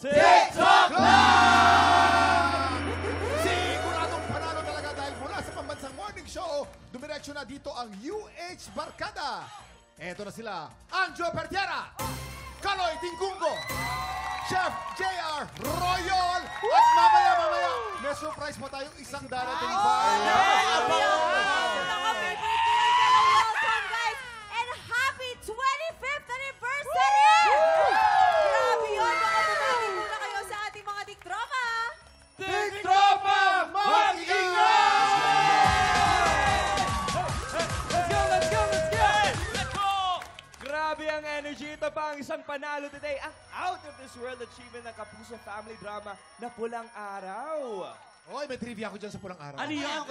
TikTok Lang! Siguradong panalo talaga dahil mula sa pambansang morning show, dumiretso na dito ang UH Barkada. Eto na sila, Anjo Pertiera, Kaloy Tingkungo, Chef JR Royal, at mamaya, may surprise pa tayong isang darating ba? Welcome, guys! And happy 25th anniversary! Grabe yun! Baka bumalik muna kayo sa ating mga tiktropa! Tiktropa! Mag-ingat! Let's go! Grabe ang energy. Ito pa ang isang panalo today. Ang out of this world achievement ng Kapuso Family Drama na Pulang Araw. Oy, may trivia ako dyan sa Pulang Araw. Ano yan?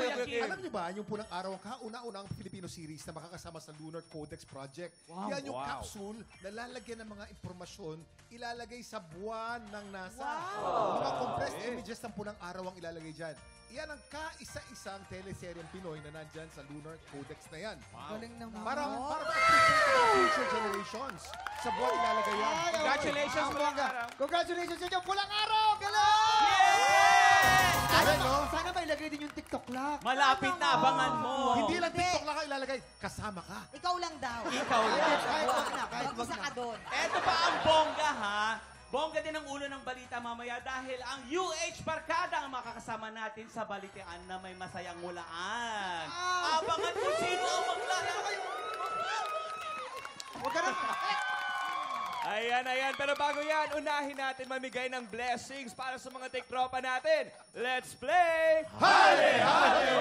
Alam niyo ba, yung Pulang Araw, kauna-unang Filipino series na makakasama sa Lunar Codex Project. Wow, Yan yung capsule na lalagyan ng mga impormasyon, ilalagay sa buwan ng NASA. Mga compressed images ng Pulang Araw ang ilalagay dyan. Yan ang kaisa-isang teleseryeng Pinoy na nandyan sa Lunar Codex na yan. Galing naman. Para appreciate future generations. Sa buwan ilalagay yan. Congratulations, Pulang Araw. Congratulations sa inyo! Pulang araw! Galing! Sana mailagay din yung TikTok lang. Malapit na, abangan mo. Hindi lang TikTok lang ang ilalagay. Kasama ka. Ikaw lang daw. Ikaw lang. Kahit wag na, kahit wag Mag-isa na. ka doon. Eto pa ang bongga, ha? Bongga din ang ulo ng balita mamaya dahil ang UH Barkada ang makakasama natin sa balitean na may masayang mulaan. Abangan kung sino ang maglalakay. Huwag ka na. Ayan. Pero bago yan, unahin natin mamigay ng blessings para sa mga tiktropa natin. Let's play! Hale! Hale!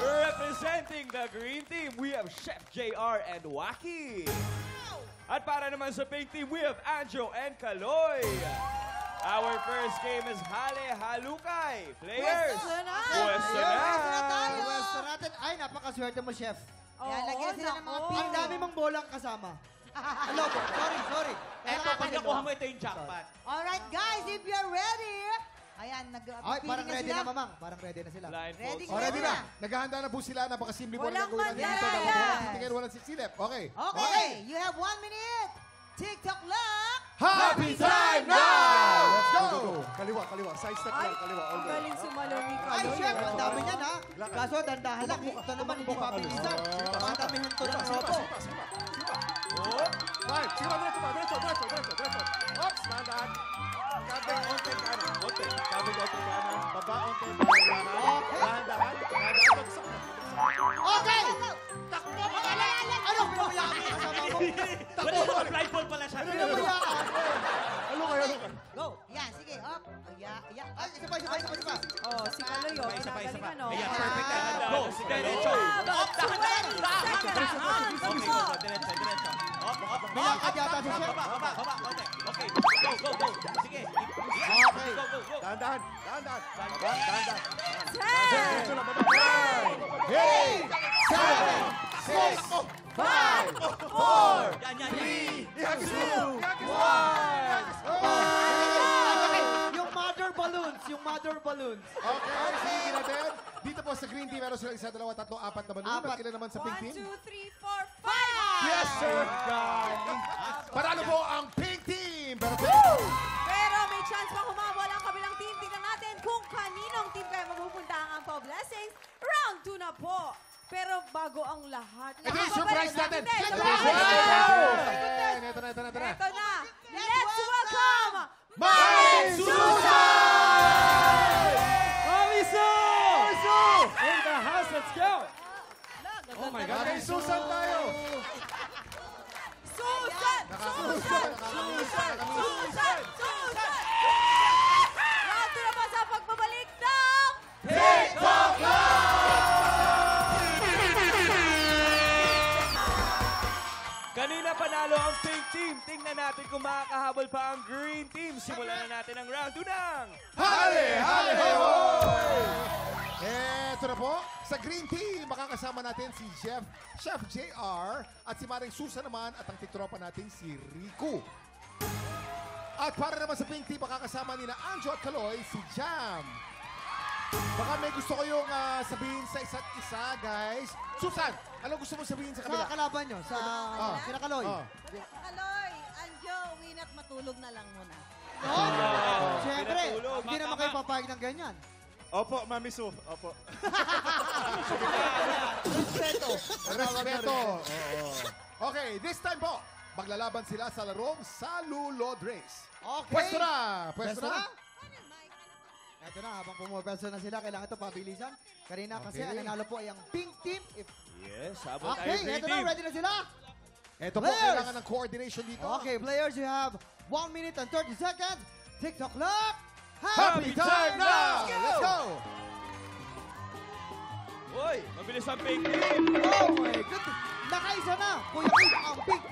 Representing the green team, we have Chef JR and Wacky. At para naman sa pink team, we have Anjo and Kaloy. Our first game is Hale Halukay. Players, pwesto na! Pwesto natin. Ay, napakaswerte mo, chef. Yan, lagyan sila ng mga Ang dami mong bolang kasama. Hello, sorry. Eto, pag nakuha mo, ito yung jackpot. Alright, guys, if you're ready. Ayan, Ay, parang ready na, mamang. Parang ready na sila. Ready O, ready na. Naghahanda na po sila. Napakasimple po Walang gagawin natin dito. madaya. Walang titingin, walang sisilip. Okay. Okay, you have 1 minute. TikTok lang. Happy time now! Let's go! Kaliwa. Side step lang. Kaliwa. All the way. Galing sumalo ni Ay, chef, ang dami niyan, ha? Kaso, dandahan lang. Ito naman, hindi mabilisan. Ang dami hunto ng robo. Right. Sige ba, diretso. Oops, dahan. Kabe, onte kanan. Kabe, onte kanan. Baba, onte kanan. Dahan. Bagsak. Okay! Takbo, pag-alalan! Ano, pinabayaan mo yung kasama mo? Blindfold pala siya. Ano pinabayaan? Ano kayo? Go! Yan, sige, up. Ayan. Ay, isa pa. Oh, si Kaloy, oh. Isa pa. Pinagalingan, oh. Ayan, perfect na. Go, diretso. About 20 seconds. Diretso. Bilakad yata si chef. Baba. Okay, go. Sige. Okay. Go. Dahan. Baba, dahan. 10, Hey! 7, 6, 5, 4, Yan. 2, 1. Yung mother balloons. Okay, sige natin. Dito po sa green team, meron silang 1, 2, 3, 4 na balon. At ilan naman sa pink 1, team? 2, 3, 4, 5. Yes, sir! Panalo po ang pink team! Pero may chance pa humabol ang kabilang team. Tingnan natin kung kaninong team kayo mapupunta ang Pau Blessings. Round 2 na po. Pero bago ang lahat. Ito yung surprise natin! Ito na. Ito na. Let's welcome Mike Susan! Aliso! In the house, let's go! Oh my Mike Susan tayo! Susan! Round 2 na po sa pagbabalik ng TikTok Kanina panalo ang pink team. Tingnan natin kung makakahabol pa ang green team. Simulan na natin ang round 2 ng... Hale! Eto na po, sa green team, makakasama natin si Chef JR at si Maring Susan naman at ang tiktropa natin si Rico. At para naman sa pink team, makakasama nila Anjo at Kaloy, si Jam. Baka may gusto kayong sabihin sa isa't isa, guys. Susan, ano gusto mo sabihin sa kabila? Sa kalaban nyo, sa kinakaloy. Kaloy, Anjo, uwi na't matulog na lang muna. papayag ng ganyan. Opo, Mami Su. Opo. Respeto. Respeto. Oo. Okay, this time po, maglalaban sila sa larong Salulod Race. Okay. Pwesto na! Pwesto Pwesto na! na? Ito na, habang pumapwesto na sila, kailangan ito pabilisan. Kanina kasi Okay. ang nanalo po ay ang pink team. Yes, habang tayo Okay, green ito na, team. ready na sila? Ito po, Players! kailangan ng coordination dito. Okay, players, you have 1 minute and 30 seconds. TikTok clock. Happy time now! Let's go! Uy, mabilis ang pink team. Oh my goodness. Nakaisa na. Kuya Kim, ang pink.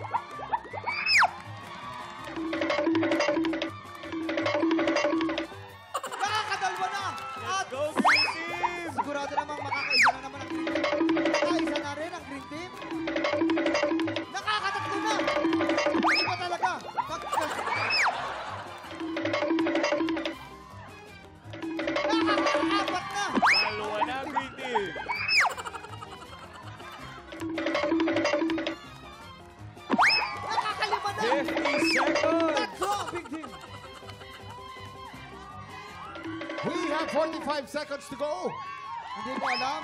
Nakakadalwa na. At Go, green team! sigurado namang makakaisa na naman ang green team. Nakaisa na rin ang green team. Nakakatatlo na. Iba talaga. Nakakaapat na. Dalawa na ang green team. Nakakalima na. 50 seconds. Tatlo ang big team. We have 45 seconds to go. Hindi ko alam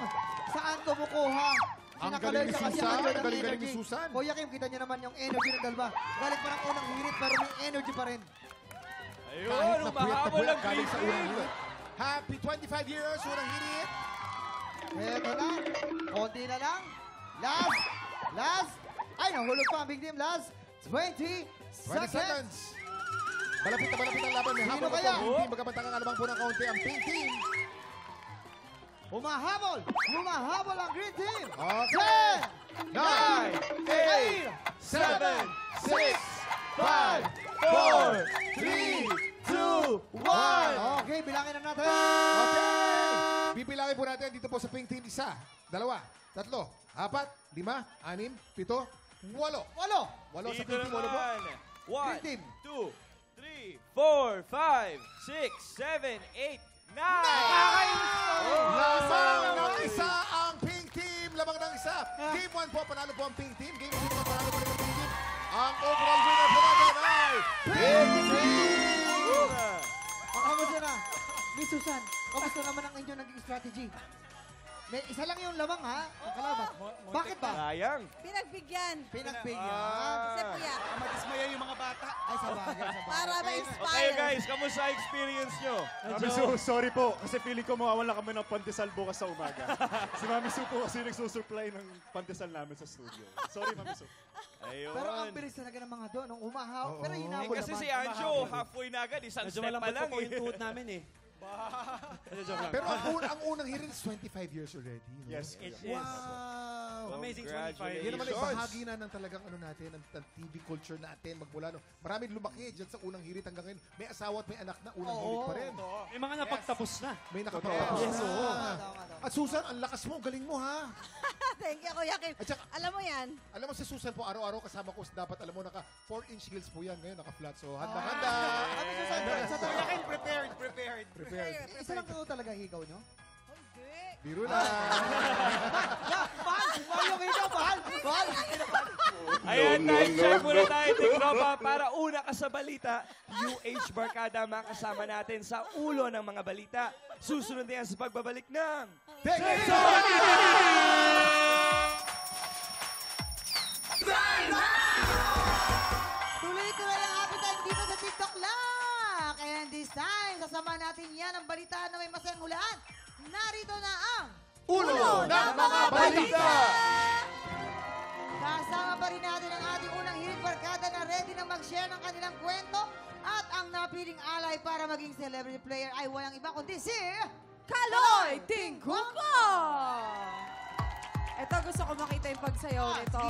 saan kumukuha. Ang Sinakaloy galing ni sa kasi Susan, ang ganda ang ng galing-galing ni energy. Susan. Kuya Kim, kita niyo naman yung energy ng dalawa. Galing pa ng unang hirit pero may energy pa rin. Ayun, Kahit na umahabol ang galing green sa unang team. hirit. Happy 25 years, unang hirit. Eto na. Konti na lang. Last. Ay, nahulog pa ang big team. Last 20 20 seconds. seconds. Malapit na malapit ang laban. May Sino habol na kaya? po ang green team. Magkabantangan alamang po ng kaunti ang pink team. Humahabol ang green team. Okay. 9, 8, 7, 6, 5, 4, 3, 2, 1. Okay, bilangin na natin. Okay. Bibilangin po natin dito po sa pink team. 1, 2, 3, 4, 5, 6, 7, 8. 8. 8 sa Dito pink team. 8 po. naman. 1, Green team. 2, 3, 4, 5, 6, 7, 8, 9. Lamang ng isa ang pink team. Lamang ng isa. Game 1 po, panalo po ang pink team. Game 2 po, panalo po rin ang pink team. Ang overall winner po natin ay pink team! Kamusta na? Miss Susan, kamusta naman ang inyong naging strategy? May isa lang yung lamang ha, ang kalaban. Bakit ba? Sayang. Pinagbigyan. Pinagbigyan. Kasi puya. Madismaya yung mga bata. Ay, sa bagay. Para Okay ma-inspire. guys, kamusta ang experience nyo? Mami Su, sorry po. Kasi feeling ko mawawala kami ng pandesal bukas sa umaga. Si Mami Su po kasi nagsusupply ng pandesal namin sa studio. Sorry, Mami Su. Ayun. Pero ang bilis talaga ng mga doon, nung umahaw. Pero Eh, hinabol kasi naman. si Anjo, halfway na agad. Isang step pa lang. yung tuhod namin eh. Pero ang unang hirit is 25 years already. No? Yes. Wow! Amazing 25 Yan naman ay Congratulations. bahagi na ng talagang ano natin, ng TV culture natin. Magmula, no? Marami lumaki dyan sa unang hirit hanggang ngayon. May asawa at may anak na unang hirit pa rin. May mga napagtapos na. May nakapagtapos Yes, na. oo. At Susan, ang lakas mo, galing mo ha. Thank you, Kuya Kim. At saka, Alam mo yan. alam mo si Susan po, araw-araw kasama ko, dapat alam mo, naka 4-inch heels po yan. Ngayon, naka-flat. So, handa-handa. Kami Susan, sa talaga. Prepared. Prepared. Isa lang po talaga higaw nyo? Hindi. Biro lang. Mahal! Mahal yung higaw, mahal! Mahal! Ayan, time check muna tayo, Tikropa. Para una ka sa balita, UH Barkada makasama natin sa ulo ng mga balita. Susunod na yan sa pagbabalik ng... Take it! Tuloy-tuloy ang happy time dito sa TikTok Lock. And this time, kasama natin yan ang balita na may masayang hulaan. Narito na ang Ulo ng mga balita! Kasama pa rin natin ang ating unang hirit barkada na ready na mag-share ng kanilang kwento at ang napiling alay para maging celebrity player ay walang iba kundi si Kaloy Tingkuko! Ito, gusto ko makita yung pagsayaw nito.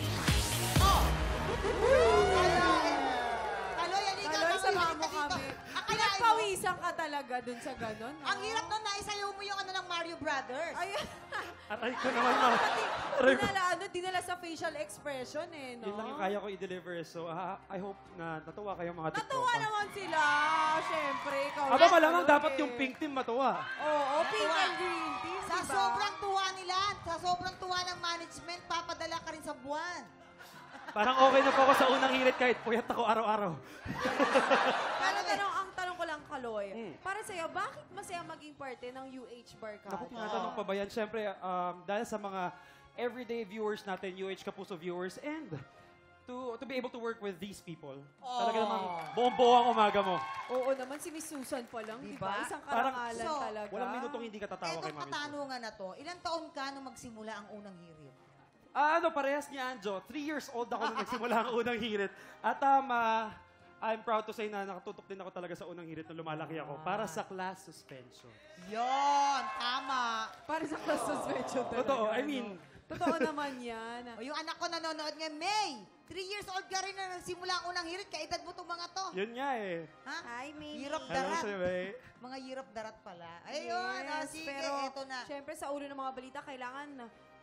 Kaloy, halika. Kaloy, samahan mo Halika dito. kami. Akalain mo, Pinagpawisan ka talaga dun sa ganon. ang hirap nun, naisayaw mo yung ano ng Mario Brothers. Ayan. Aray ko naman, ma. Aray ko. Dinala sa facial expression eh, no? Yun lang yung kaya ko i-deliver. So, I hope na natuwa kayo mga Natuwa naman sila. Siyempre, ikaw. Aba, yan, malamang Kaloy, dapat eh. yung pink team matuwa. Oo, pink and green team, Sa diba? sobrang tuwa nila, sa sobrang tuwa ng management, papadala ka rin sa buwan. Parang okay na po ako sa unang hirit kahit puyat ako araw-araw. Pero ang tanong ko lang, Kaloy, para sa'yo, bakit masaya maging parte ng UH Barkada? Naku, tinatanong pa ba yan? Siyempre, dahil sa mga everyday viewers natin, UH Kapuso viewers, and to be able to work with these people. Talaga namang buong-buo ang umaga mo. Oo naman, si Miss Susan pa lang, di ba? Diba? Isang Parang- karangalan So, talaga. Walang minutong hindi ka tatawa kay Etong Mami Su. katanungan na to, ilang taon ka nung magsimula ang unang hirit? Parehas ni Anjo. 3 years old ako nung nagsimula ang unang hirit. At I'm proud to say na nakatutok din ako talaga sa unang hirit nung lumalaki ako para sa class suspension. Yon, tama. Para sa class suspension talaga. Totoo, I ano? mean, Totoo naman yan. O yung anak ko nanonood ngayon, May, 3 years old ka rin na nagsimula ang unang hirit, kaedad mo itong mga to. yun nga eh. Ha? Hi, Mimi. Hirap Hello darat. sa'yo, eh. Mga hirap darat pala. Ayun, sige, pero eto na. syempre sa ulo ng mga balita, kailangan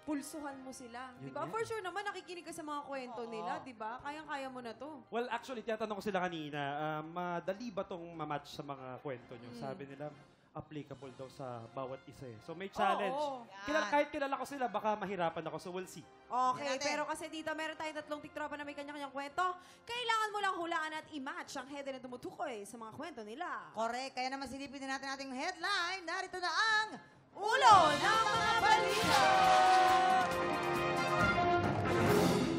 pulsuhan mo sila. Di ba? yan. For sure naman, nakikinig ka sa mga kwento nila, di ba? Kayang-kaya mo na to. Well, actually, tinatanong ko sila kanina, madali ba tong mamatch sa mga kwento nyo? Sabi nila, applicable daw sa bawat isa eh. So may challenge. Oo. Kahit kilala ko sila, baka mahirapan ako. So we'll see. Okay, Tingnan natin. pero kasi dito meron tayong tatlong tiktropa na may kanya-kanyang kwento. Kailangan mo lang hulaan at i-match ang header na tumutukoy sa mga kwento nila. Correct, kaya naman silipin din natin ating headline. Narito na ang Ulo ng mga balita!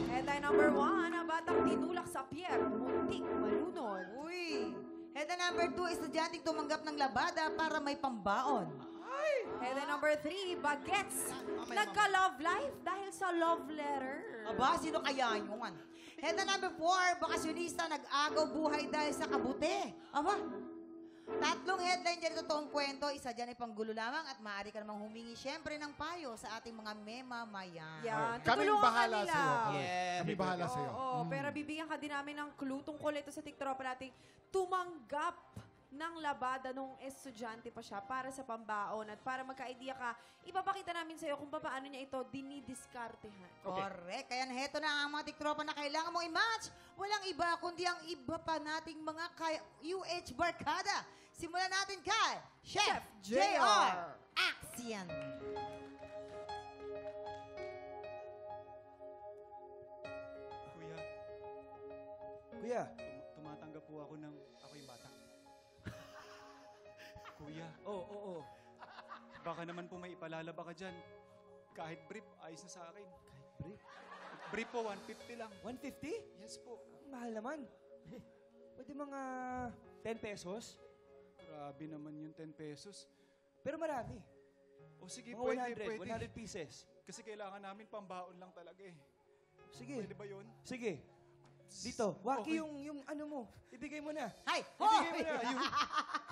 Headline number 1, ang batang tinulak sa pier, muntik malunod. Uy! Headline number 2, estudyanteng tumanggap ng labada para may pambaon. Headline number 3, bagets. Nagka-love life dahil sa love letter. Aba, sino kaya yun? Headline number 4, bakasyonista nag-agaw buhay dahil sa kabute. Aba, tatlong headline dyan, totoong kwento. Isa dyan ay panggulo lamang at maaari ka namang humingi syempre ng payo sa ating mga memamayan. Yan, Kaming tutulungan bahala ka nila. sa'yo. Yeah. Kami bahala sa'yo. Oo, pero bibigyan ka din namin ng clue tungkol ito sa tiktropa nating tumanggap ng labada nung estudyante pa siya para sa pambaon at para magka-idea ka, ipapakita namin sa'yo kung paano niya ito dinidiskartehan. Correct. Kaya heto na ang mga tiktropa na kailangan mong i-match. Walang iba kundi ang iba pa nating mga UH Barkada. Simulan natin kay Chef JR. Action! Kuya, tumatanggap po ako ng ako yung bata. Kuya, oo. Baka naman po may ipalalaba ka dyan. Kahit brief, ayos na sa akin. Kahit brief? Brief po, 150 lang. 150? Yes po. Mahal naman. Pwede mga 10 pesos. Grabe naman yung 10 pesos. Pero marami. O sige, Mga pwede. 100 pieces. Kasi kailangan namin pambaon lang talaga eh. Sige. Pwede ba yun? Sige. Dito. Waki Okay. yung ano mo. Ibigay mo na. Hi! Ibigay mo na.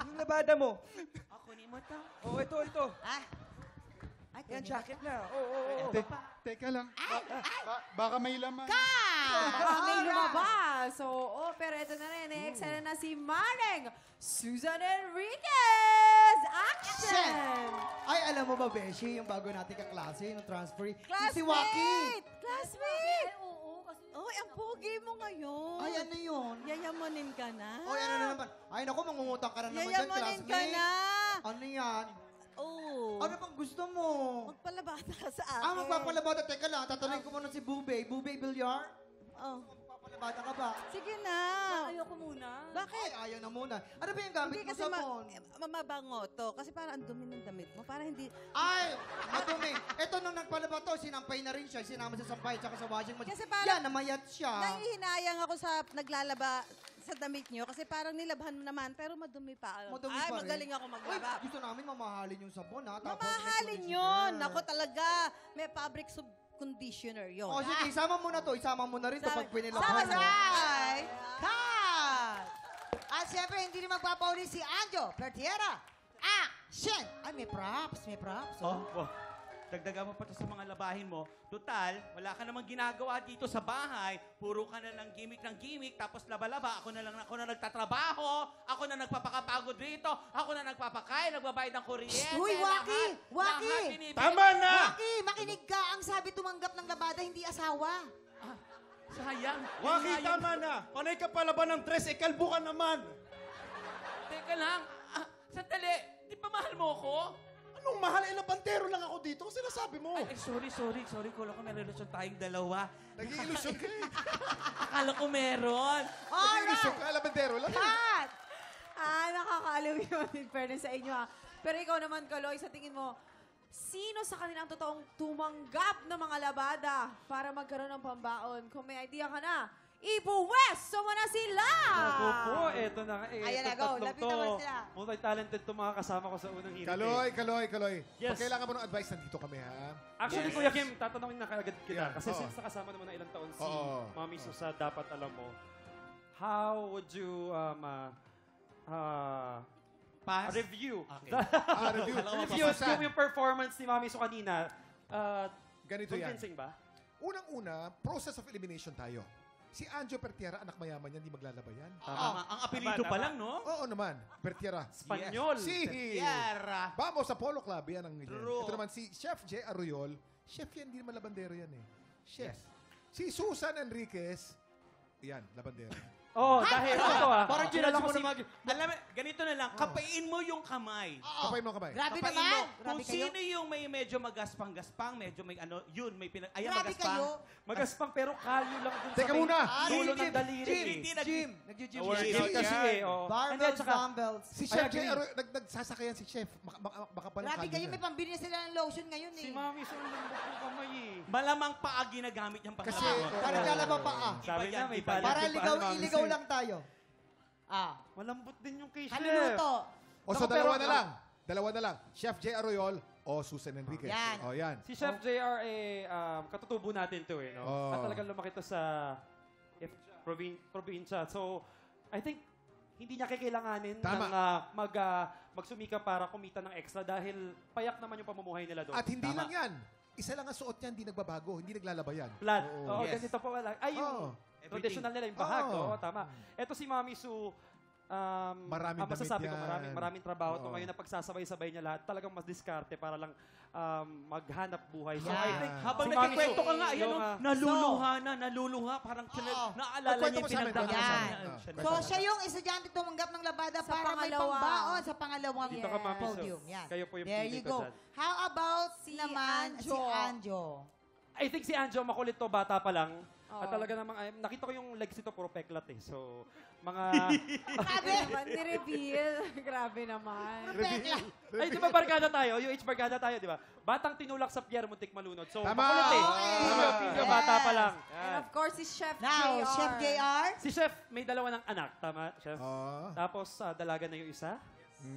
Yung labada mo. Ako ni mo to. Oh, ito. Ah. Ay, Yan, kunin. jacket na. Oo. Teka lang. Baka may laman. Baka may lumabas. Oo, pero ito na rin. Eksena na si Mareng Susan Enriquez. Action! Ay, alam mo ba, Beshi, yung bago nating kaklase, yung transfer, yung si Classmate! Waki. Classmate! Oy, ang pogi mo ngayon. Ay, ano yun? Yayamanin ka na. Oy, ano na naman? Ay, naku, mangungutang ka na naman dyan, Yayamanin classmate. ka na. Ano yan? Oh. Ano bang gusto mo? Magpalabata ka sa akin. Magpapalabada. Teka lang, tatanungin ko muna si Bubay. Bubay Bilyar? Oh. Magpapalabada ka ba? Sige na. Ayoko muna. Bakit? Ay, ayaw na muna. Ano ba yung gamit Hindi mo kasi sa phone? mabango to. Kasi parang ang dumi ng damit mo. Para hindi... Ay, madumi. Ito nung nagpalaba to, sinampay na rin siya. Sinama sa sampay, tsaka sa washing machine. Kasi parang- Yan, namayat siya. Nahihinayang ako sa naglalaba sa damit nyo. Kasi parang nilabhan mo naman. Pero madumi pa. Madumi Ay, pa rin. magaling ako maglaba. Uy, gusto namin mamahalin yung sabon, ha? Tapos Mamahalin may yun. conditioner. Ako talaga. May fabric conditioner yun. O, sige, isama mo na to. Isama mo na rin to pag pinilabhan mo. Alright! Cut! At siyempre, hindi rin magpapauli si Anjo Pertiera. Action! Ay, may props. Oh. Dagdagan mo pa to sa mga labahin mo. Total, wala ka namang ginagawa dito sa bahay. Puro ka na ng gimmick, tapos laba-laba. Ako na nagtatrabaho. Ako na nagpapakapagod rito. Ako na nagpapakain, nagbabayad ng kuryente. Uy, Waki! Waki! Lahat binibigay. Tama na! Waki, makinig ka. Ang sabi tumanggap ng labada, hindi asawa. Sayang. Waki, Sayang. tama na! Panay ka palaban ng tres, ikalbo ka naman! Teka lang. Sandali. Di ba mahal mo ako? Anong mahal? Labantero lang ako dito. Sinasabi mo. Ay, sorry. Kala ko may relasyon tayong dalawa. Nag-iilusyon ka eh. Akala ko meron. Alright! Nag-ilusyon ka, labandero lang. Cut! Naka nakakaaliw yun in fairness sa inyo, ha? Pero ikaw naman, Kaloy, sa tingin mo, sino sa kanila ang totoong tumanggap ng mga labada para magkaroon ng pambaon? Kung may idea ka na, ipuwesto mo na sila! Ako po, eto na nga. Ayan na, Itong go. tatlong Lapitan mo sila. Multi-talented to mga kasama ko sa unang hirit. Kaloy. Yes. Pag kailangan mo ng advice, nandito kami, ha? Actually, Kuya Kim, tatanungin na kaagad kita. Yeah, Kasi oo. since nakasama naman na ilang taon si Oo. Mami Susa, dapat alam mo, how would you Pass? review? Okay. Review. Review yung performance ni Mami Su kanina. Ganito yan. Convincing ba? Unang-una, process of elimination tayo. Si Anjo Pertiera, anak mayaman yan, di maglalaba yan. Tama. Ang apelido pa lang, no? Oo naman, Pertiera. Spanyol. Si Tierra. Vamos sa Polo Club, yan ang True. Ito naman si Chef J. Arroyol. Chef yan, hindi naman labandero yan eh. Chef. Si Susan Enriquez, yan, labandero. Oh, dahil ito Parang kilala ko si... Alam mo, ganito na lang, kapain mo yung kamay. Kapay mo, kapay. Grabe Kapain naman. mo. Grabe Kung kayo. sino yung may medyo magaspang-gaspang, medyo may ano, yun, may pinag... Ayan, Grabe magaspang. kayo. Magaspang pero kalyo lang dun Teka may muna. dulo ng daliri. Hindi na Gym. Nag-gym Workout kasi eh. Oh. And then, Barbells, tsaka, dumbbells. Si I Chef J. agree. Arroyol, nagsasakayan si Chef. Baka pala Grabe kayo, may pambili na sila ng lotion ngayon eh. si Mami Su, ang lambot ng kamay eh. Malamang paa ginagamit niyang Kasi, pangalaman. Para lalabang paa. Sabi niya, may iba yan. balot Para yung paa ni Mami iligaw Su. lang tayo. Malambot din yung kay Chef. Haluluto. O so, Saka dalawa pero- na lang. Dalawa na lang. Chef J. Arroyol o Susan Enriquez. Yan. O, yan. Si Chef JR, katutubo natin to eh. No? Oh. At talagang lumaki to sa probinsya. So, I think, hindi niya kailanganin Tama. ng magsumika para kumita ng extra dahil payak naman yung pamumuhay nila doon. At hindi Tama. lang yan. Isa lang ang suot niya, hindi nagbabago. Hindi naglalaba yan. Flat. Oo. Oo, Yes. ganito pa wala. Ay, yung Oo. traditional nila, yung bahag. Oo. Oo, tama. Eto si Mami Su, Maraming ang masasabi damit ko, yan. maraming trabaho to Oo. ngayon na pagsasabay-sabay niya lahat. Talagang mas diskarte para lang maghanap buhay. So, Yeah. I think, Habang si Mami nagkikwento Su, ka nga, ayan, yung, no, naluluha. Parang naalala Magkwento niya mo yung sa amin, pinagdaanan Yan. niya. Ah. So, siya yung estudyante tumanggap ng labada Sa para may pangalawa. pambaon sa pangalawang Dito ka, Mami Su. podium. Yan. Kayo po yung There pili you ko go. dyan. How about Si naman si Anjo? Anjo? I think si Anjo makulit to, bata pa lang. Oo. At talaga namang, nakita ko yung legs nito, puro peklat eh. So, mga... Grabe! Naman, ni-reveal. Grabe naman. Pekla. Ay, di ba barkada tayo? UH barkada tayo, di ba? Batang tinulak sa Pierre Muntik Malunod. So, Tama. makulit eh. Okay. Pilyo, Yes. bata pa lang. And of course, si Chef Now, JR. Chef JR. Si Chef, may dalawa ng anak. Tama, Chef? Oh. Tapos, dalaga na yung isa.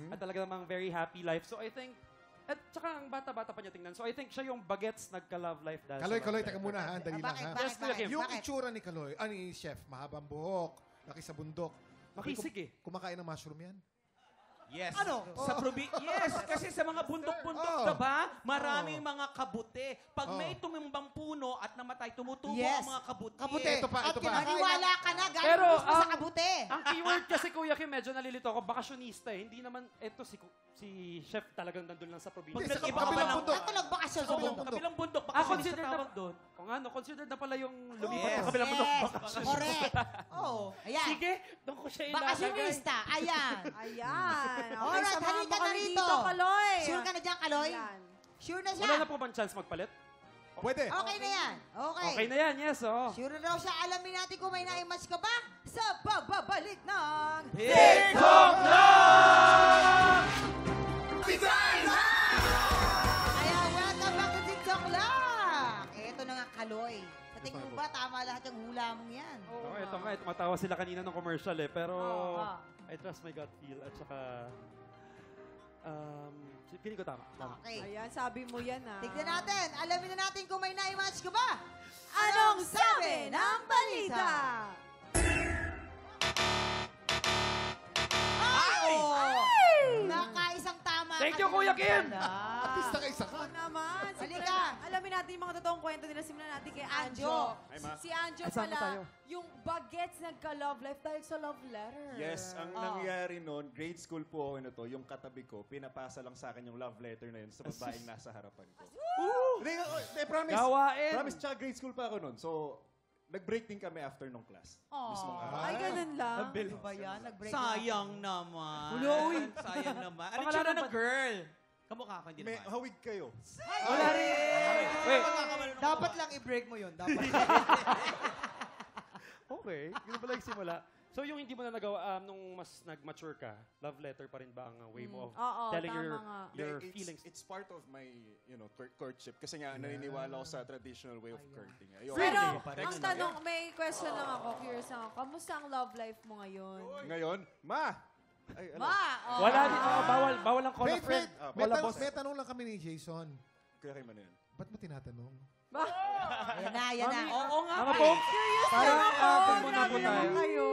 At talaga namang very happy life. So, I think, at saka ang bata-bata pa niya tingnan. So, I think siya yung bagets nagka-love life dahil Kaloy, sa Kaloy, love teka life. muna ha. Dali lang Bakit? ha. Yes, Kuya Kim. Yung Bakit? itsura ni Kaloy, ni Chef, mahabang buhok, laki sa bundok. Makisig eh. Kumakain ng mushroom yan? Yes. Ano? Sa yes, kasi sa mga bundok-bundok, Oh. diba? Maraming mga kabute. Pag Oh. may tumimbang puno at namatay, tumutubo Yes. ang mga kabute. Kabute. Ito pa, At ito pa. maniwala ka na, galing Pero, mismo sa kabute. Ang keyword kasi, Kuya Kim, medyo nalilito ako, bakasyonista eh. Hindi naman, eto si Chef talagang nandun lang sa probinsya. Hindi, sa Iba ka kabilang lang. bundok. Ito nagbakasyon sa bundok. Kabilang bundok. Baka Considered sa na, tawag doon. kung ano, considered na pala yung lumipat Yes. sa kabilang bundok. Yes, Bakasyon. correct. Oh, ayan. Sige, doon ko siya ilalagay. Bakasyonista, ayan. Ayan. Okay, Alright, samahan halika mo na kami rito. dito, Kaloy. Sure ka na dyan, Kaloy? Ayan. Sure na siya? Wala na po bang chance magpalit? Pwede. Okay na yan. Okay. Okay na yan, yes. Oh. Sure na daw siya. Alamin natin kung may na-match ka ba sa pagbabalik ng... Kaya welcome back to TikTok lang. Eto na nga, Kaloy. Sa tingin mo ba, tama lahat yung hula mong yan? Oh, ito nga, tumatawa sila kanina ng commercial eh. Pero, Oo. I trust my gut feel. At saka, feeling ko tama. Okay. Ayan, sabi mo yan ah. Tignan natin. Alamin na natin kung may na-match ka ba. Anong sabi ng balita? Ay! Nakaisang tama. Thank you, ka Kuya naman Kim! pala. At least nakaisa ka. Oo naman. Halika. Alamin natin yung mga totoong kwento nila. Simulan natin kay Anjo. Anjo. Hi, Ma. Si Anjo Ay, saan pala, tayo? yung bagets nagka-love life dahil sa love letter. Yes, ang Oo. nangyari noon, grade school po ako to, yung katabi ko, pinapasa lang sa akin yung love letter na yun sa babaeng nasa harapan ko. Hindi, promise. Gawain! Promise, tsaka grade school pa ako noon. So, nag-break din kami after nung class. Mismong araw. Ay, ganun lang. Ano ba yan? Nag-break na. Sayang naman. Ulo, uy. Sayang naman. Ano Pangalan tsura ng ng girl? Kamukha ko, hindi May naman. hawig kayo. Wala rin! Wait, Dapat lang i-break mo yun. Dapat. okay. Ganun pala yung simula. So, So yung hindi mo na nagawa, nung mas nag-mature ka, love letter pa rin ba ang way mo of Oo, telling tama your, nga. your It's- feelings? It's part of my, courtship. Kasi nga, naniniwala ako sa traditional way of courting. Ayoko. Pero, Really? ang tanong, may question lang ako, curious lang ako. Kamusta ang love life mo ngayon? Ngayon, Ma! Ay, ano? Wala din, bawal ang call a Wait, friend. wait. Call a boss. May tanong lang kami ni Jason. Kuya Kim, ano yun? Ba't mo tinatanong? Yan na, yan na. Oo nga. Mga po, Parang ako, muna po grabe naman tayo. kayo.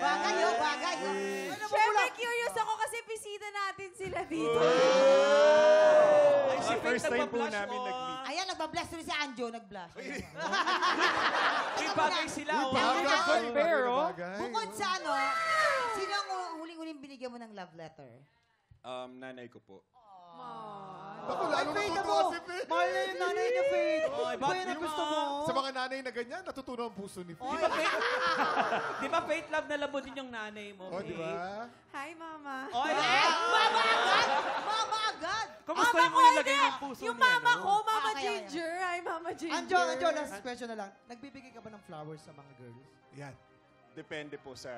Bagay yun, bagay yun. Siyempre, curious ako kasi bisita natin sila dito. Ay, si Faith First time po nagpa-blush, namin oh. nag-meet. Ayan, nagbabless tuloy si Anjo, nag-blush. May bagay sila. oh. Good pair, oh. Bukod sa ano, sino ang huling-huling binigyan mo ng love letter? Nanay ko po. Ako, lalo natutuwa si Faith. Mahal na yung nanay niya, Faith. Oy, Ba yan ang gusto mo? Sa mga nanay na ganyan, natutunan ang puso ni Di Faith. ba, Faith? Di ba, Faith, love na labo din yung nanay mo, Oh, di Faith? ba? Hi, Mama. Oy, Mama agad! Mama agad! Kamusta Mama yung ko, nilagay hindi. ng puso Yung niya, mama no? ko, Mama kaya. Ginger. Hi, Mama Ginger. Anjo, last question na lang. Nagbibigay ka ba ng flowers sa mga girls? Yan. Depende po sa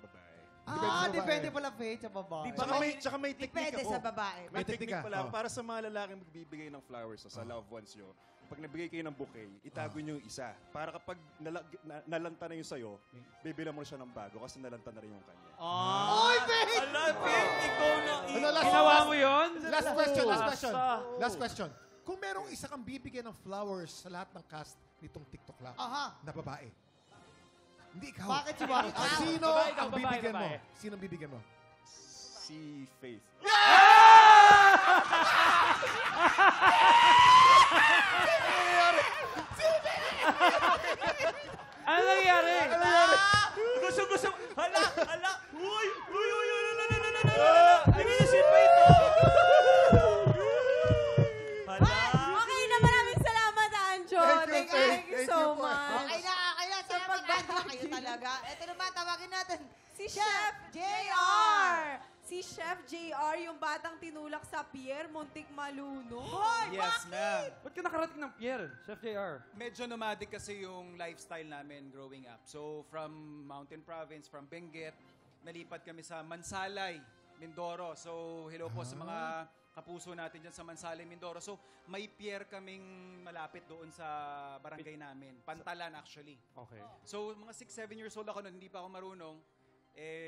babae. Depende pala, Faith, sa babae. Tsaka may technique Depende ako. sa babae. May technique ka. pala. Oh. Para sa mga lalaking magbibigay ng flowers sa loved ones nyo, pag nabigay kayo ng bouquet, itago nyo yung isa. Para kapag nalanta na yung sayo, bibilan mo na siya ng bago kasi nalanta na rin yung kanya. Oy, Faith! Ala, Faith, ikaw na. Ano, last, Ginawa mo yun? last question, last Oh, question. basta. Last question. Kung merong isa kang bibigyan ng flowers sa lahat ng cast nitong TikTok Lab na babae, hindi ikaw. Bakit si Waki? Sino Babae ang babae, bibigyan mo? babae. Sino ang bibigyan mo? Si Faith. Ano nangyari? Gusto. Hala. Uy. Ano yung si Faith, oh? Hala. Okay na, maraming salamat, Anjo. Thank you so much. Okay na. Salamat, Anjo. Kayo talaga. Ito naman, tawagin natin. Si Chef JR. Si Chef JR, yung batang tinulak sa pier, muntik maluno. Yes, ma'am. Ba't ka nakarating ng Pierre, Chef JR? Medyo nomadic kasi yung lifestyle namin growing up. So, from Mountain Province, from Benguet, nalipat kami sa Mansalay, Mindoro. So, hello po sa mga kapuso natin dyan sa Mansalay, Mindoro. So, may pier kaming malapit doon sa barangay namin. Pantalan, actually. Okay. So, mga 6-7 years old ako noon, hindi pa ako marunong.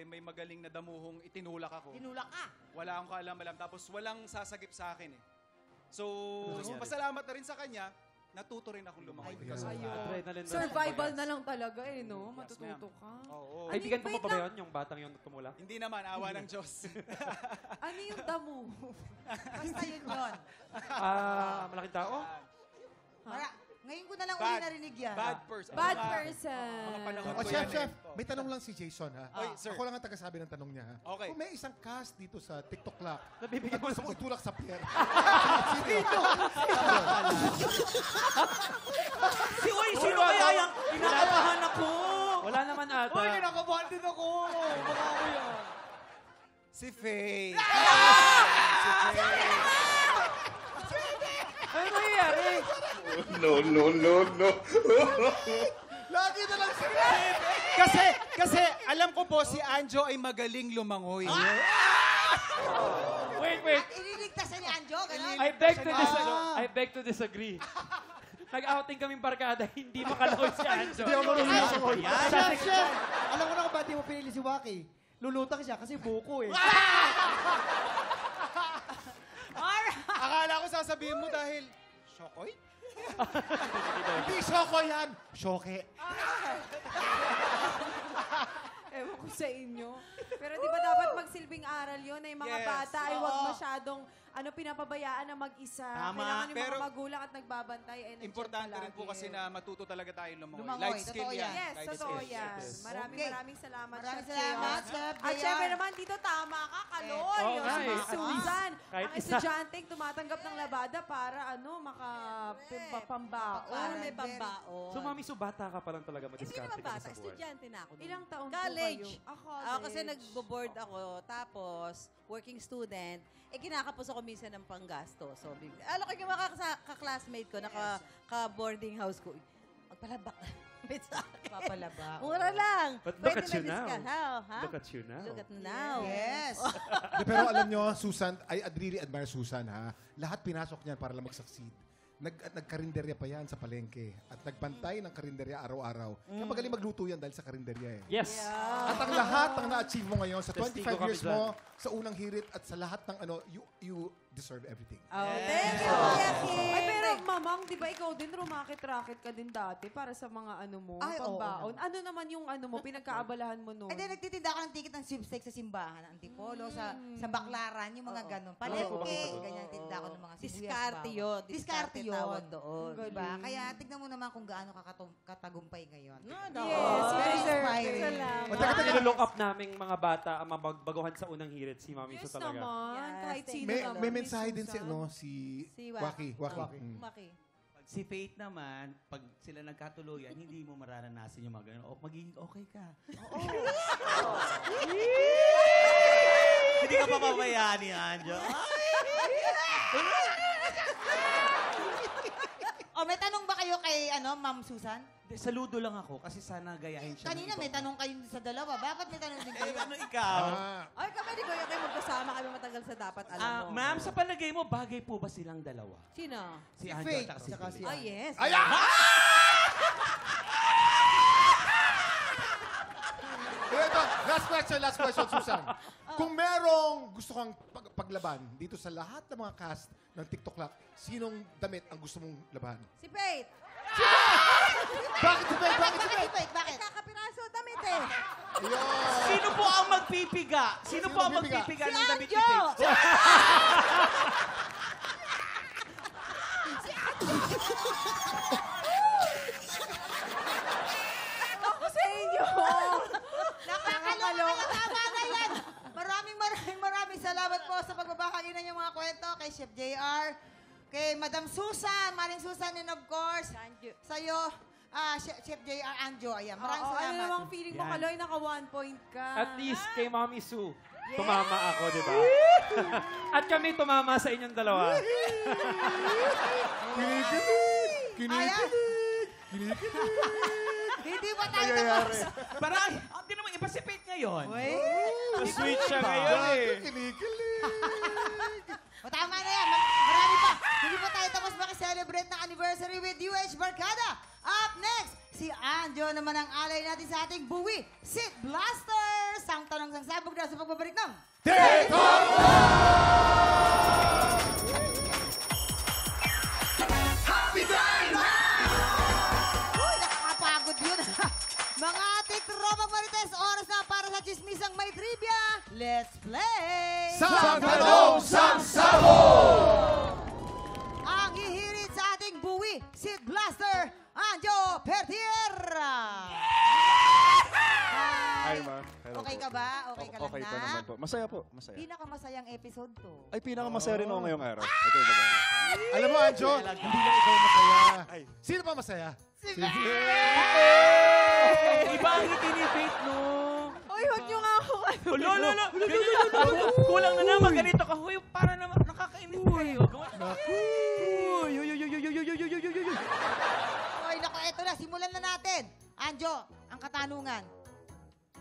May magaling na damuhong itinulak ako. Tinulak ka. Wala akong kaalam-alam. Tapos walang sasagip sa akin eh. So, pasalamat na rin sa kanya, natuto rin akong lumangoy because of that. Adrenaline rush. Survival na lang talaga eh, no? Matututo ka. Oo. Kaibigan mo Wait pa ba lang. yun, yung batang yun tumulak? Hindi naman, awa ng Diyos. Ano yung damo? Basta yun. Malaking tao? Ngayon ko na lang Bad. uli narinig yan. Bad person. Bad Mga- person. Mga panahon O, ko chef, yan chef, eh. may tanong lang si Jason, ha? Oy, sir. Ako lang ang tagasabi ng tanong niya, ha? Okay. Kung may isang cast dito sa TikTok Lab, Nabibigyan mo gusto mo itulak sa pier. Sino kaya yung kinakabahan ako? Wala naman ata. kinakabahan din ako. Baka ako yan. Si Faye. Ano nangyayari? Lagi na lang si Kasi alam ko po si Anjo ay magaling lumangoy. Wait. Ililigtas ni Anjo, gano'n? I beg to disagree. Nag-outing kaming barkada, hindi makalangoy si Anjo. Hindi ako marunong lumangoy. Chef! Alam ko na kung ba't di mo pinili si Waki. Lulutang siya kasi buko eh. Akala ko sasabihin mo dahil, Shokoy? Hindi Shoko yan. Shoke. Ewan ko sa inyo. Pero di ba dapat magsilbing aral yun na yung mga Yes. bata ay huwag masyadong pinapabayaan na mag-isa. Tama. Kailangan yung Pero mga magulang at nagbabantay ay nandiyan Importante rin po palagi. kasi na matuto talaga tayo lumangoy. Lumangoy, Life skill totoo yan. yan. Yes, Life totoo skill. yan. Yes. Maraming salamat, Maraming Chef salamat, JR. Chef At JR. syempre naman, dito tama ka, Kaloy. Oo O, nga si eh. Miss Susan. Kahit Ang isa. estudyanteng tumatanggap ng labada para makapambaon. May pambaon. So, Mami, bata ka pa lang talaga Hindi madiskarte naman ka bata. sa buhay. Estudyante na ako. nun. Ilang taon College. po kayo? Kasi nagbo-board ako, tapos working student, kinakapos ako minsan ng panggasto. So, alam ko yung mga ka-classmate ko, ka-boarding house ko, magpalabak. gamit sa akin. Papalaba. Mura lang. But look Pwede at you na now. discount. Ha? Look at you now. Look at now. Yes. Pero alam nyo, Susan, I really admire Susan, ha? Lahat pinasok niyan para lang mag-succeed. Nagkarinderya pa yan sa palengke. At nagbantay ng karinderya araw-araw. Kaya magaling magluto yan dahil sa karinderya eh. Yes. At ang lahat ng na-achieve mo ngayon sa 25 Testigo kami years mo, sa unang hirit at sa lahat ng ano, you deserve everything. Oh, thank you, Kuya Kim. Ay, pero mamang, di ba ikaw din, rumakit-rakit ka din dati para sa mga ano mo, Ay, oo pambaon. naman. Ano naman yung ano mo, pinagkaabalahan mo noon? Ay, di, nagtitinda ako ng ticket ng sweepstakes sa simbahan, Antipolo, sa Baklaran, yung mga ganun. Palengke, ganyan tinda ko ng mga sibuyas. Diskarte yun. Diskarte yun. tawag doon. Diba? Kaya tignan mo naman kung gaano katagumpay ngayon. Yes, Very sir. inspiring. Salamat. O, teka, Nilo-look up naming mga bata ang mabaguhan sa unang hirit, si Mami Yes Su talaga. naman, Yes, kahit thank sino May, naman. may Miss mensahe din si, Susan. ano, si Si Waki. Maki. Si Faith naman, pag sila nagkatuluyan, hindi mo mararanasan yung mga ganun. O, magiging okay ka. Hindi ka papabayaan ni Anjo. O, may tanong ba kayo kay, Ma'am Susan? Saludo lang ako kasi sana gayahin siya. Kanina may tanong kayo sa dalawa. Bakit may tanong din Eh, kayo? ano ikaw? Ay, kami di Kuya Kim, magkasama kami matagal sa dapat alam mo. Ma'am, sa palagay mo, bagay po ba silang dalawa? Sino? Si Anjo Faith, at si tsaka Faith. si- Oh, yes. Ito, last question, Susan. Kung merong gusto kang paglaban dito sa lahat ng mga cast ng TikTok Clock, sinong damit ang gusto mong laban? Si Faith. Bakit si Faith? Bakit si Bakit, Faith? Faith? Bakit? Kakapiraso damit eh. Ayun. Sino po ang magpipiga? Sino po ang magpipiga? magpipiga Si ng damit ni Anjo! Faith? Ako sa inyo! Nakakaloka. Tama na yan. Maraming salamat po sa pagbabahagi ng inyong mga kwento kay Chef JR, kay Madam Susan, Maring Susan, and of course, sa'yo, Chef JR Anjo. Ayan, maraming Oo, salamat. ano namang feeling mo, Yan. Kaloy, naka 1 point ka. At least kay Mami Su, tumama ako, di ba? At kami tumama sa inyong dalawa. Ayan. Hindi ba tayo tapos? Parang, hindi naman iba si Faith ngayon. Sweet siya ngayon eh. O tama na yan. Marami pa. Hindi pa tayo tapos makiselebrate ng anniversary with UH Barkada. Up next, si Anjo naman ang alay natin sa ating buwi, Sid Blasters. Ang tanong sang sabog na sa pagbabalik ng Uy, nakakapagod yun. Mga ating tropang marites, oras na para sa chismisang may trivia. Let's play! Sang tanong, sang sabog! Ang hihirit sa ating buwi, Sid Blaster, Anjo Pertier! Hi, ma'am. Hello Okay po. ka ba? Okay ka lang Okay na? pa naman po. Masaya po. Masaya. Pinakamasayang episode to. Ay, pinakamasaya rin ako ngayong araw. Ito yung maganda. Alam mo, Anjo, hindi lang ikaw masaya. Ay. Sino pa masaya? Si Iba ang ngiti ni Faith, no? Uy, huwag niyo nga ako ano. Lolo, kulang na naman. Ganito ka. Huy, para naman. Nakakainis kayo. Oy, naku, eto na. Simulan na natin. Anjo, ang katanungan.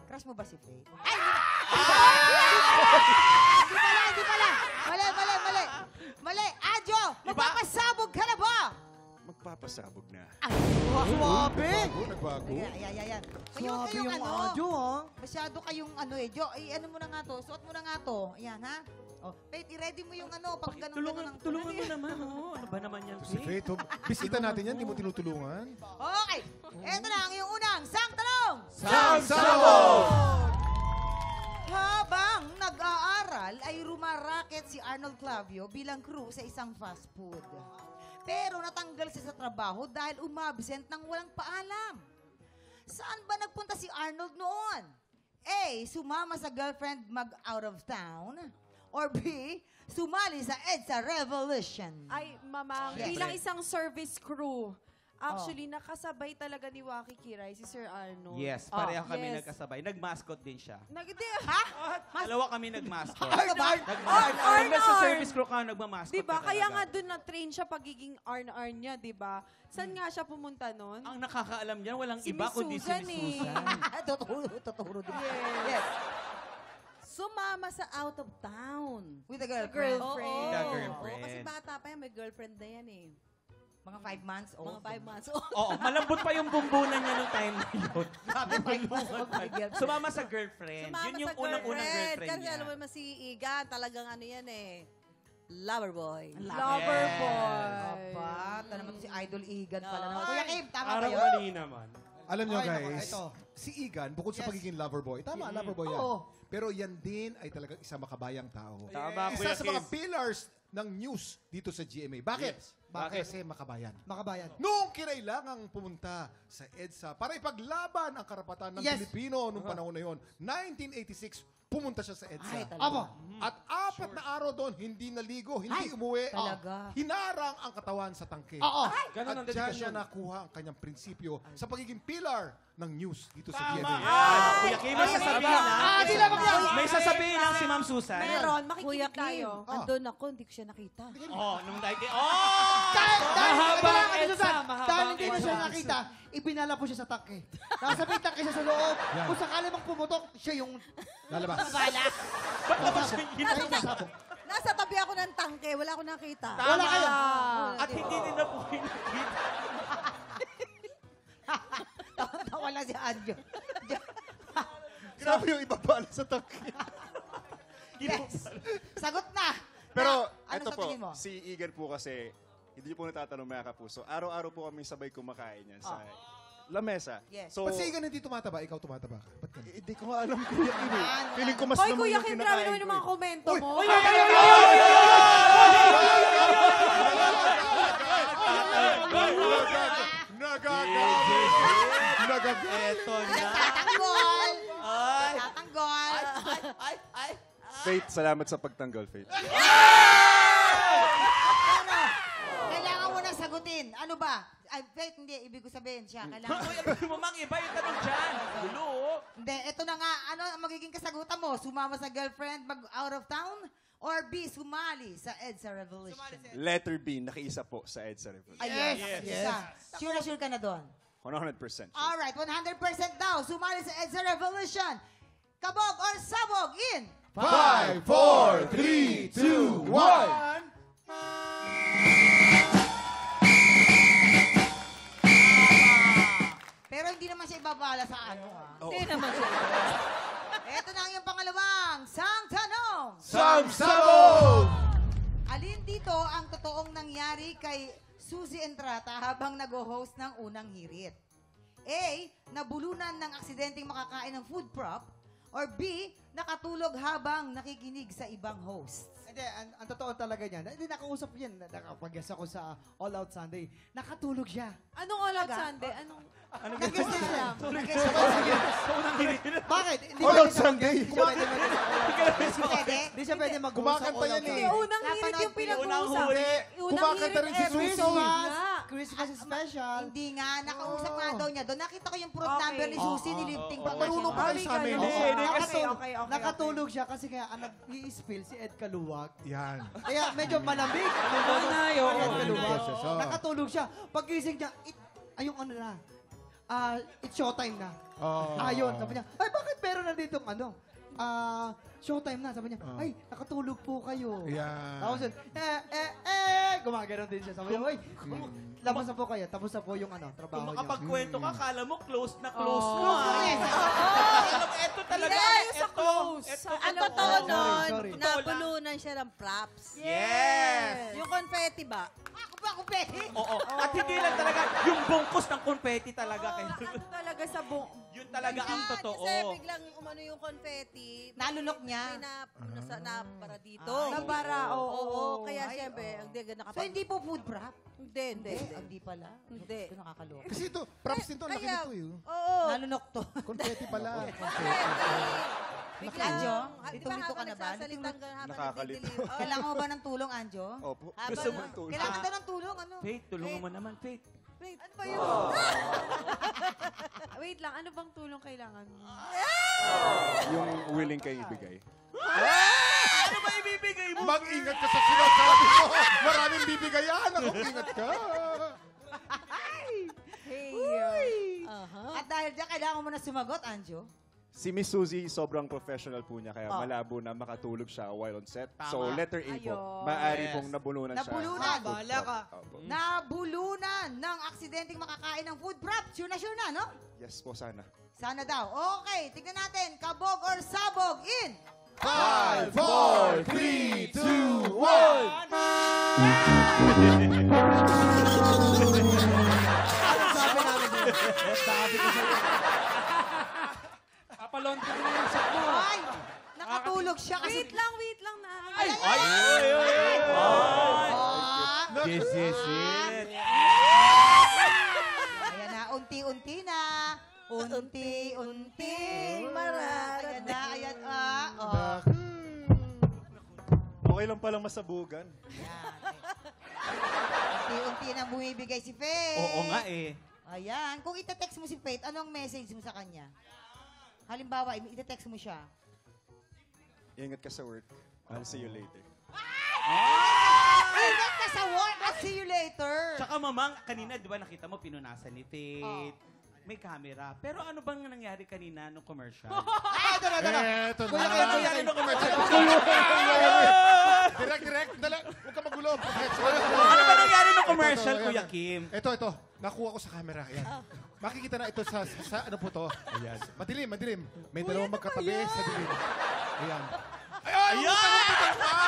Crush mo ba si Faye? Ay, hindi pala. Mali. Anjo, magpapasabog ka na ba? Magpapasabog na. Swabe! Nagbago? Ayan. Kayong Anjo, ha? Masyado kayong Jo, ano mo na nga to, suot mo na nga to. Ayan, ha? Oh, Faith, i-ready mo yung pag ganun-ganun ng Tulungan mo naman, oh. Ano ba naman yan, Si Faith? Faith, bisita natin yan, di mo tinutulungan. Okay, eto na ang iyong unang sang tanong. Sang sabog! Habang nag-aaral ay rumaraket si Arnold Clavio bilang crew sa isang fast food. Pero natanggal siya sa trabaho dahil umabsent ng walang paalam. Saan ba nagpunta si Arnold noon? A. Sumama sa girlfriend mag-out of town. Or B. Sumali sa EDSA Revolution. Ay, mamang, Yes. bilang isang service crew, Actually, nakasabay talaga ni Waki Kiray si Sir Arnold. Yes, pareho kami Yes. nagkasabay. Nag-mascot din siya. Ha? Dalawa kami nag-mascot. Ano ba? Hanggang sa Arn! service crew ka, nagmamascot Diba? ka Kaya talaga. nga doon na-train siya pagiging Arn niya, diba? Saan nga siya pumunta nun? Ang nakakaalam niyan, walang Si iba Miss kundi si Susan Miss eh. Susan. Tuturo din. Yes. Sumama sa out of town. With a girlfriend. Girlfriend. Oo. With a girlfriend. Kasi bata pa yan, may girlfriend na yan eh. Mga 5 months old. Mga 5 months old. Oo, malambot pa yung bumbunan niya nung time na yun. Grabe, 5 months old. Sumama sa girlfriend. Sumama Yun yung sa unang-unang girlfriend Kasi niya. alam mo naman si Igan, talagang ano yan eh. Lover boy. Lover Yes. boy. Aba, ito naman si Idol Igan pala Oo. naman. Kuya Kim, tama ba Parang yun? mali naman. Alam nyo Okay, guys, ito. si Igan, bukod sa Yes. pagiging lover boy, tama, lover boy yan. Oo. Pero yan din ay talagang isang makabayang tao. Tama, Isa Kuya sa mga Kim. pillars ng news dito sa GMA. Bakit? Yes. Bakit? Kasi makabayan. Makabayan. Noong kinailangang pumunta sa EDSA para ipaglaban ang karapatan ng Yes. Pilipino noong panahon na yon, 1986, pumunta siya sa EDSA. Ay, talaga. Aba, At 4 na araw doon, hindi naligo, hindi Ay, umuwi. talaga. Hinarang ang katawan sa tangke. oo. Ganun ang At dyan siya dedikasyon. nakuha ang kanyang prinsipyo sa pagiging pillar ng news dito sa Tama. GMA. Kuya Kim, may sasabihin na. di lang ako. May sasabihin lang si Ma'am Susan. Meron, Kuya makikinig Kim, tayo. andun ako, hindi ko siya nakita. Oh, nung dahil Mahabang Dahil EDSA, mahabang hindi mo siya EDSA. nakita, ibinala po siya sa tangke. Nakasabay tangke siya sa loob. Yan. Kung sakali mang pumutok, siya yung Lalabas. nasabog. Nasa tabi ako ng tangke, wala akong nakita. Wala kayo. At hindi din na po nakita. Tawa lang si Anjo. Grabe yung ibabala sa tangke. Yes. Sagot na. Pero Ano ito sa po, tingin mo? si Igan po kasi, hindi niyo po natatanong mga kapuso, araw-araw po kami sabay kumakain yan sa lamesa. Yes. So, Ba't si Igan hindi tumataba? Ikaw tumataba ka? Ba't ka? hindi ko nga alam Kuya Kim eh. Feeling ko mas Hoy, naman Kuya yung Kim, grabe kinakain naman ko yung mga eh. komento mo. Eto na. Tatanggol. Ay, Tatanggol. ay. Faith, salamat sa pagtanggol, Faith. Kailangan mo na sagutin. Ano ba? Ay, Faith, hindi. Ibig ko sabihin siya. Kailangan Kuya, mamang iba yung tanong dyan. Gulo. oh. Hindi, ito na nga. Ano ang magiging kasagutan mo? Sumama sa girlfriend, mag out of town? Or B, sumali sa EDSA Revolution? Letter B, nakiisa po sa EDSA Revolution. Ay, yes. Sure na sure ka na doon. 100%. Alright, 100% daw. Sumali sa EDSA Revolution. Kabog or sabog in 5, 4, 3, 2, 1. Pero hindi naman siya ibabala sa ano. Hindi naman siya. Ito na ang iyong pangalawang sang tanong. Samsabog! Alin dito ang totoong nangyari kay Suzy Entrata habang nag-host ng unang hirit? A. Nabulunan ng aksidenteng makakain ng food prop. Or B. Nakatulog habang nakikinig sa ibang host. Hindi, ang totoo talaga niyan. Hindi, nakausap yan. Nakapag-guest ako sa All Out Sunday. Nakatulog siya. Anong all out Sunday? Anong... Nag-guest din siya. Nag-guest siya. Bakit? Hindi All pwede Out Sunday. Pwede? Hindi siya pwede mag-host sa Kumakanta All Out yan eh. Hindi, Sunday. unang hirit yung Napanood ko yung pinag-uusap. Unang Kumakanta rin si hirit Suzy. episode Christmas, nga. Christmas special. Hindi nga. Nakausap nga daw niya doon. Nakita ko yung proof Okay. number ni Suzy. Nilifting pa Marunong pa kayo sa amin. Okay. Nakatulog siya kasi kaya ang nag-i-spill si Ed Kaluwag. Yan. Kaya medyo malamig. Ed Kaluwag. Nakatulog siya. Paggising niya, ayong ano na, it's showtime na. Ayun, sabi niya, ay bakit meron na ditong ano? Showtime na. Sabi niya, ay, nakatulog po kayo. Yan. Tapos yun, gumagano'n din siya. Sabi niya, ay, labas na po kayo. Tapos na po yung ano, Kung trabaho niya. makapagkwento ka, kala mo close na close Oh. mo. Alam, eto talaga. Hindi tayo sa Eto, close. eto. Ang Alam totoo ko. nun, sorry. nabulunan siya ng props. Yes! Yung confetti ba? Ako ba, pwede? Oo. At hindi lang talaga, yung bungkos ng konfeti talaga. Ano talaga sa buong... Yun talaga ang Yan, totoo. Kasi biglang umano yung confetti. Nalunok niya. May na para dito. Nabara, oo. Kaya Ay, siyempre, oo. hindi So, nakapag... hindi po food prop? Hindi. Hindi pala. Hindi. Ito nakakaloka. Kasi ito, props din to. Laki Kaya, nito yun. oo. Nalunok to. Confetti pala. Biglang, Anjo, di ituloy ko ka na ba? nagsasalitang ganun habang Nakakalito. nagdidilim. Kailangan mo ba ng tulong, Anjo? Opo. Habang- Gusto mo tulong? Kailangan daw ng tulong, ano? Faith, tulungan mo naman, Faith. Faith. Ano ba yun? Wait lang, ano bang tulong kailangan mo? Yung willing kayo ibigay. Ano ba ibibigay mo? Mag-ingat ka sa sinasabi mo. Maraming bibigayan. Ako, ingat ka. Hey. Aha. At dahil dyan, kailangan mo na sumagot, Anjo. Si Miss Suzy, sobrang professional po niya, kaya Oh. malabo na makatulog siya while on set. Tama. So, letter A po. Ayun. Maaari pong nabulunan siya. Nabulunan. Bahala ka. Opo. Nabulunan ng aksidenteng makakain ng food prop. Sure na, no? Yes po, sana. Sana daw. Okay, tignan natin. Kabog or sabog in. 5, 4, 3, 2, 1. Sabi namin din. Sabi ko sa'yo. Papalon ko na yung set mo. Ay, nakatulog siya kasi... Wait lang na. Ay! This is it. Ayan na, unti-unti na. Unti-unti. Ayan na, ayan. Oh. Okay lang palang masabugan. Unti-unti na bumibigay si Faith. Oo nga eh. Ayan. Kung itetext mo si Faith, anong message mo sa kanya? Halimbawa, itetext mo siya. Ingat ka sa work. I'll see you later. Ingat ka sa work. I'll see you later. Tsaka mamang, kanina di ba nakita mo pinunasan ni Faith. May camera. Pero ano bang nangyari kanina nung commercial? Ito na. Ano bang nangyari nung commercial? Direct. Dala. Huwag ka magulo. Ano ba nangyari nung commercial, Ito, Kuya ayan. Kim? Ito. Nakuha ko sa camera. Ayan. Makikita na ito sa ano po to. Ayan. Madilim. May dalawang magkatabi sa dilim. Ayan.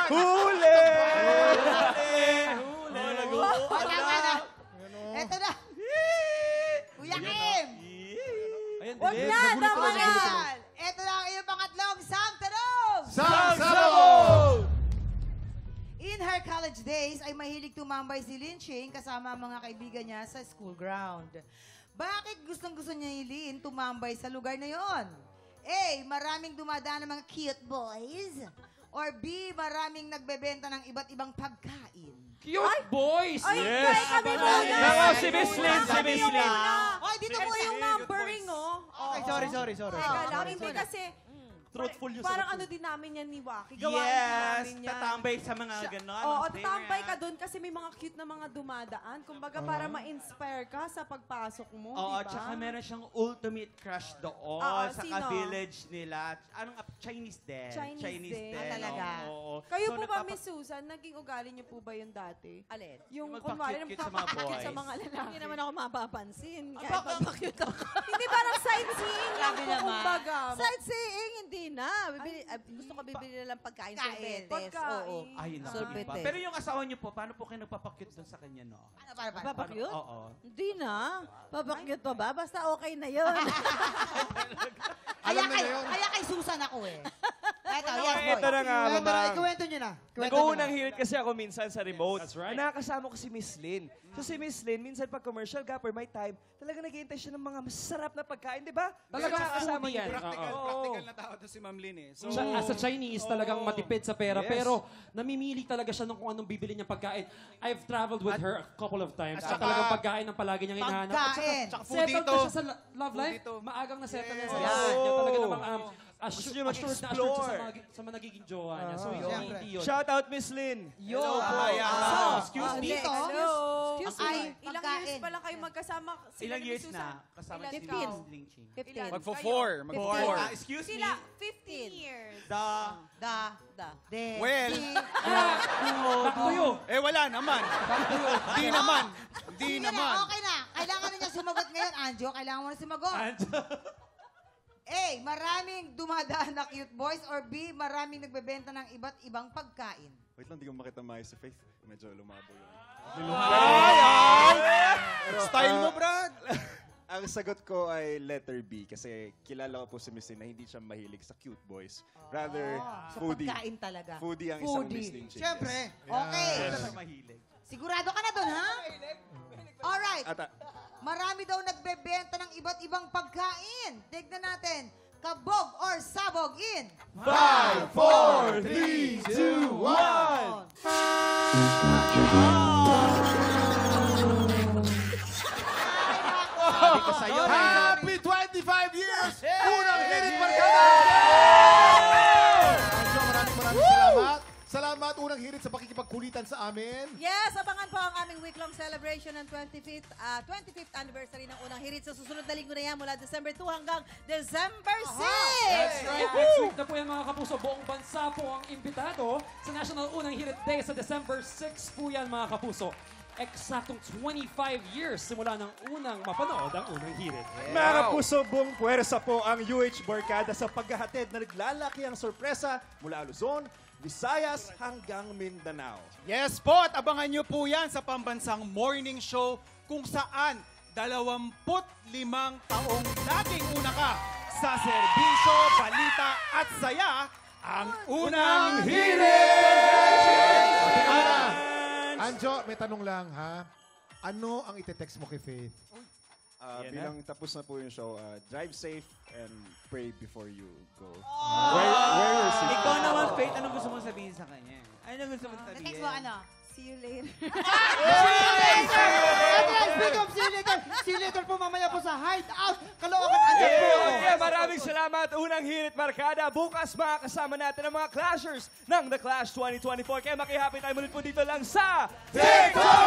Huli! Ito na. Kuya Kim. Ayan, Wag dilim. na, tama na. Ayan. Ito na ang iyong pangatlong samtanong. Sabog! In her college days, ay mahilig tumambay si Lin Ching kasama ang mga kaibigan niya sa school ground. Bakit gustong-gusto niya ni Lin tumambay sa lugar na yon? A. Maraming dumadaan ng mga cute boys. Or B. Maraming nagbebenta ng iba't ibang pagkain. Cute boys! Ay, Yes. try kami muna. Nako, si Miss Lynn, si Kami Miss yung Lynn. una. Oy, dito Ito po yung... yung numbering, oh. Okay, sorry. Teka lang, hindi kasi... Truthful yung Parang sagot ano din namin yan ni Waki. Gawain din Yes! namin yan. Tatambay sa mga gano'n. Oo, tatambay ka doon kasi may mga cute na mga dumadaan. Kumbaga para ma-inspire ka sa pagpasok mo, Oo, di ba? tsaka meron siyang ultimate crush doon Oo, sa sino? ka-village nila. Anong Chinese din. Chinese din. Ah, talaga? Oo. Kayo So, po ba, nagpapa- Miss Susan, naging ugali niyo po ba yun dati? Alin? Yung Yung kunwari, magpa-cute-cute sa mga nagpapakit sa boys. mga lalaki. Hindi naman ako mapapansin. Kaya Baka- papakute ako. Hindi, parang sightseeing lang Grabe po, naman. kumbaga. Sightseeing, hindi na. Gusto ko bibili na lang pagkain. Sorbetes. Pagkain. Oo. Ay, naku, Sorbetes. iba. Pero yung asawa niyo po, paano po kayo nagpapakyut doon sa kanya, no? Para. Papakyut? Oo. Hindi na. Papakyut pa ba? Basta okay na yun. Alam na yun. Kaya kay Susan ako eh. Ito, yes, boy. Ito na nga, Ito na, mamang. ikuwento nyo na. Nag-uunang hirit kasi ako minsan sa remote. That's right. Nakakasama ko si Miss Lynn. So si Miss Lynn, minsan pag commercial gap or my time, talaga nag-iintay siya ng mga masarap na pagkain, di ba? Talaga nakakasama foodie yan. niya. Practical na tao to si Ma'am Lynn eh. So, As a Chinese, talagang matipid sa pera. Yes. Pero namimili talaga siya ng kung anong bibili niyang pagkain. I've traveled with her a couple of times. At At saka- talagang pagkain ang palagi niyang hinahanap. At saka, Pagkain. tsaka food settled dito. na siya sa love Food life. dito. Maagang na settle niya sa Yes. love life niya. Talaga Oh. namang Gusto niya assured na assured siya mag-explore. sa mga nagiging jowa niya. So, Siyempre. hindi yun. Shout out Miss Lynn. Yo. Excuse me. Dito. Excuse me. Ay, Ilang pagkain. years pa lang kayo magkasama sila Ilang ni years Miss Susan? na kasama Ilan si ikaw? Miss Ling Ching? 15. Magfo-4. Magfo-4. Excuse me. Sila, 15 years. Da. De. Well. Di. Back to you. Eh, wala naman. Di naman. Di Sige naman. na, okay na. Kailangan na niya sumagot ngayon, Anjo. Kailangan mo na sumagot. A. Maraming dumadaan na cute boys. Or B. Maraming nagbebenta ng iba't ibang pagkain. Wait lang, di ko makita maayos si Faith. Medyo lumabo yun. Style mo, Brad. Ang sagot ko ay letter B kasi kilala ko po si Miss Lynn na hindi siya mahilig sa cute boys. Rather, Sa foodie. pagkain talaga. Foodie ang isang Foodie. Miss Lynn Ching. Siyempre. Okay. Yes. Mahilig. Sigurado ka na dun, ha? Alright. Ata, Marami daw nagbebenta ng iba't ibang pagkain. Tignan natin. Kabog or sabog in. 5, 4, 3, 2, 1. sa'yo. Happy 25 years! Unang hirit barkada! Anjo, maraming salamat. Salamat, unang hirit sa pakikipagkulitan sa amin. Yes, abangan po ang aming week-long celebration ng 25th anniversary ng Unang Hirit sa susunod na linggo na yan mula December 2 hanggang December 6. That's right. Next week na po yan mga kapuso. Buong bansa po ang imbitado sa National Unang Hirit Day sa December 6 po yan mga kapuso. Eksaktong 25 years simula ng unang mapanood ang Unang Hirit. Mga kapuso, buong puwersa po ang UH Barkada sa paghahatid na naglalaki ang sorpresa mula Luzon, Visayas hanggang Mindanao. Yes po, at abangan nyo po yan sa pambansang morning show kung saan 25 taong laging una ka sa serbisyo, balita at saya ang Unang Hirit! Anjo, may tanong lang ha. Ano ang ite-text mo kay Faith? Bilang tapos na po yung show, drive safe and pray before you go. Wear your seatbelt. Ikaw naman, Faith, anong gusto mong sabihin sa kanya? Anong gusto mong sabihin? Text mo ano? See you later. Speak of see you later po mamaya po sa Hideout. Caloocan, andyan po. Okay, maraming salamat. Unang Hirit Barkada. Bukas makakasama natin ang mga Clashers ng The Clash 2024. Kaya makihappy tayo ulit po dito lang sa TikTok!